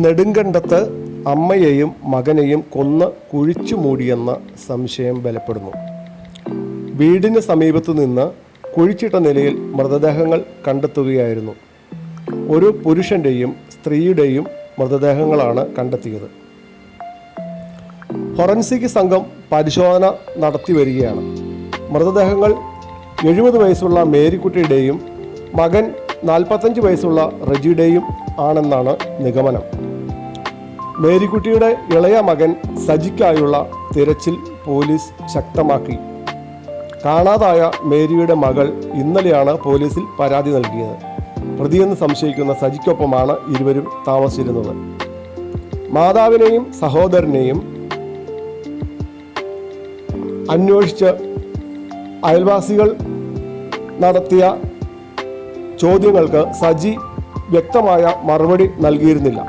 നെടുങ്കണ്ടത്ത് അമ്മയെയും മകനെയും കൊന്ന് കുഴിച്ചു മൂടിയെന്ന സംശയം ബലപ്പെടുന്നു. വീടിന് സമീപത്തു നിന്ന് കുഴിച്ചിട്ട നിലയിൽ മൃതദേഹങ്ങൾ കണ്ടെത്തുകയായിരുന്നു. ഒരു പുരുഷൻ്റെയും സ്ത്രീയുടെയും മൃതദേഹങ്ങളാണ് കണ്ടെത്തിയത്. ഫോറൻസിക് സംഘം പരിശോധന നടത്തി വരികയാണ്. മൃതദേഹങ്ങൾ 70 വയസ്സുള്ള മേരിക്കുട്ടിയുടെയും മകൻ 45 വയസ്സുള്ള റജിയുടെയും ആണെന്നാണ് നിഗമനം. മേരിക്കുട്ടിയുടെ ഇളയ മകൻ സജിക്കായുള്ള തിരച്ചിൽ പോലീസ് ശക്തമാക്കി. കാണാതായ മേരിയുടെ മകൾ ഇന്നലെയാണ് പോലീസിൽ പരാതി നൽകിയത്. പ്രതിയെന്ന് സംശയിക്കുന്ന സജിക്കൊപ്പമാണ് ഇരുവരും താമസിച്ചിരുന്നത്. മാതാവിനെയും സഹോദരനെയും അന്വേഷിച്ച് അയൽവാസികൾ നടത്തിയ ചോദ്യങ്ങൾക്ക് സജി വ്യക്തമായ മറുപടി നൽകിയിരുന്നില്ല.